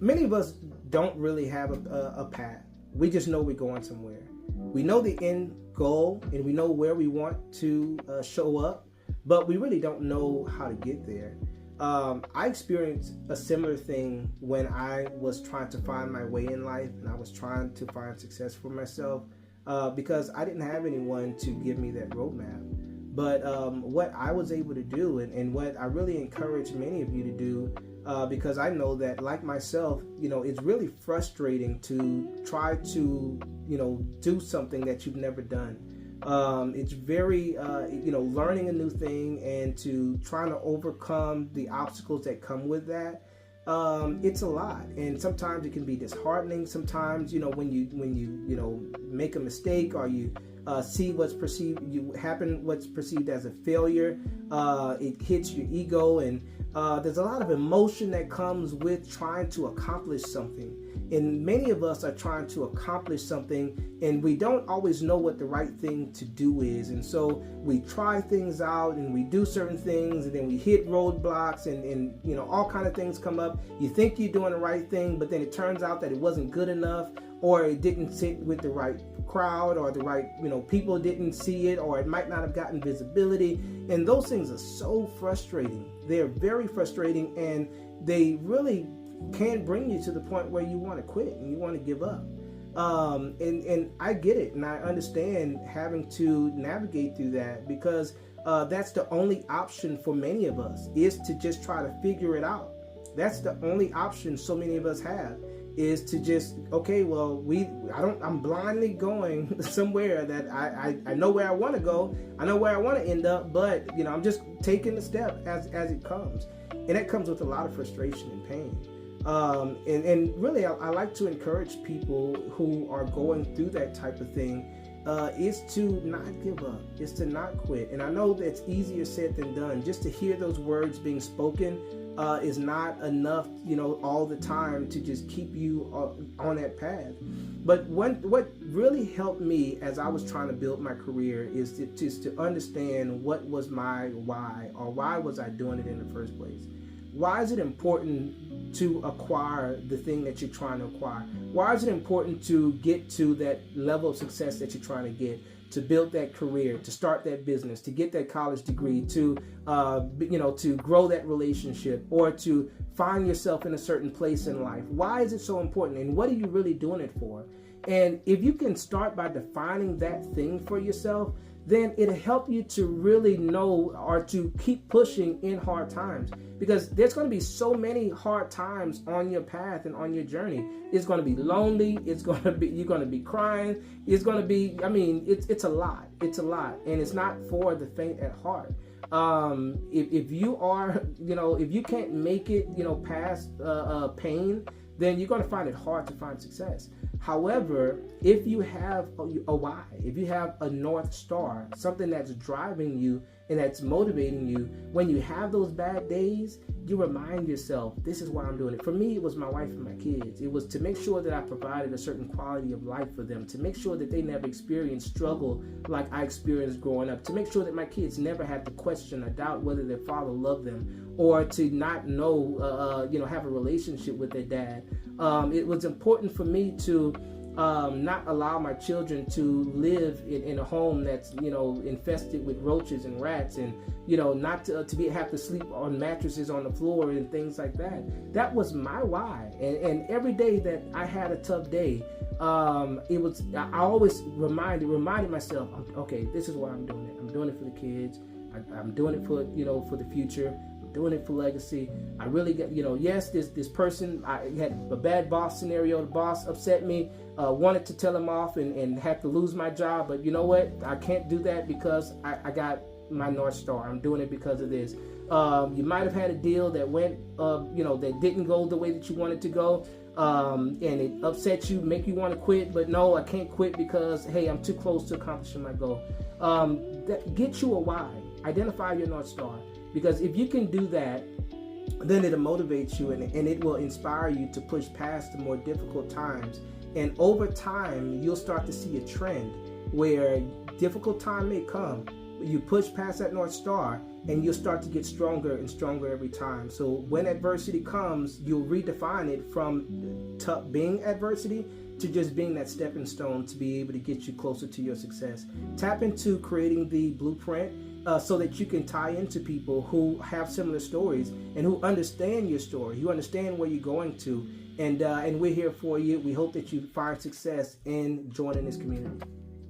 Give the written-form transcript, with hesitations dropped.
Many of us don't really have a path. We just know we're going somewhere. We know the end goal and we know where we want to show up, but we really don't know how to get there. I experienced a similar thing when I was trying to find my way in life and I was trying to find success for myself because I didn't have anyone to give me that roadmap. But what I was able to do and what I really encourage many of you to do, because I know that, like myself, it's really frustrating to try to, do something that you've never done. It's very, learning a new thing and to trying to overcome the obstacles that come with that. It's a lot, and sometimes it can be disheartening. Sometimes, when you make a mistake or you see what's perceived as a failure, it hits your ego, and there's a lot of emotion that comes with trying to accomplish something. And many of us are trying to accomplish something and we don't always know what the right thing to do is. And so we try things out and we do certain things and then we hit roadblocks and all kind of things come up. You think you're doing the right thing, but then it turns out that it wasn't good enough, or it didn't sit with the right crowd, or the right, people didn't see it, or it might not have gotten visibility. And those things are so frustrating. They're very frustrating, and they really can bring you to the point where you want to quit and you want to give up. And I get it, and I understand having to navigate through that, because that's the only option for many of us, is to just try to figure it out. That's the only option so many of us have, is to just, okay, well, I'm blindly going somewhere that I know where I want to go. I know where I want to end up, but I'm just taking the step as it comes. And that comes with a lot of frustration and pain. And really, I like to encourage people who are going through that type of thing, is to not give up, is to not quit. And I know that's easier said than done. Just to hear those words being spoken is not enough, all the time to just keep you on that path. But what really helped me as I was trying to build my career is to understand what was my why, or why was I doing it in the first place. Why is it important to acquire the thing that you're trying to acquire? Why is it important to get to that level of success that you're trying to get, to build that career, to start that business, to get that college degree, to grow that relationship, or to find yourself in a certain place in life? Why is it so important, and what are you really doing it for? And if you can start by defining that thing for yourself, then it'll help you to really know, or to keep pushing in hard times. Because there's going to be so many hard times on your path and on your journey. It's going to be lonely. You're going to be crying. It's going to be, it's a lot. It's a lot. And it's not for the faint at heart. If you are, if you can't make it, past pain, then you're going to find it hard to find success. However, if you have a why, if you have a North Star, something that's driving you and that's motivating you, when you have those bad days, you remind yourself, this is why I'm doing it. For me, it was my wife and my kids. It was to make sure that I provided a certain quality of life for them, to make sure that they never experienced struggle like I experienced growing up, to make sure that my kids never had to question or doubt whether their father loved them, or to not know, have a relationship with their dad. It was important for me to not allow my children to live in a home that's, infested with roaches and rats, and, not to have to sleep on mattresses on the floor and things like that. That was my why. And every day that I had a tough day, I always reminded myself, okay, this is why I'm doing it. I'm doing it for the kids. I'm doing it for, for the future. Doing it for legacy. I really get, yes, this person, I had a bad boss scenario. The boss upset me, wanted to tell him off and had to lose my job. But you know what? I can't do that because I got my North Star. I'm doing it because of this. You might have had a deal that went, that didn't go the way that you wanted to go. And it upsets you, make you want to quit. But no, I can't quit because, hey, I'm too close to accomplishing my goal. Get you a why. Identify your North Star. Because if you can do that, then it'll motivate you and it will inspire you to push past the more difficult times. And over time, you'll start to see a trend where difficult time may come, you push past that North Star, and you'll start to get stronger and stronger every time. So when adversity comes, you'll redefine it from being adversity to just being that stepping stone to be able to get you closer to your success. Tap into creating the blueprint so that you can tie into people who have similar stories and who understand your story, who understand where you're going to. And we're here for you. We hope that you find success in joining this community.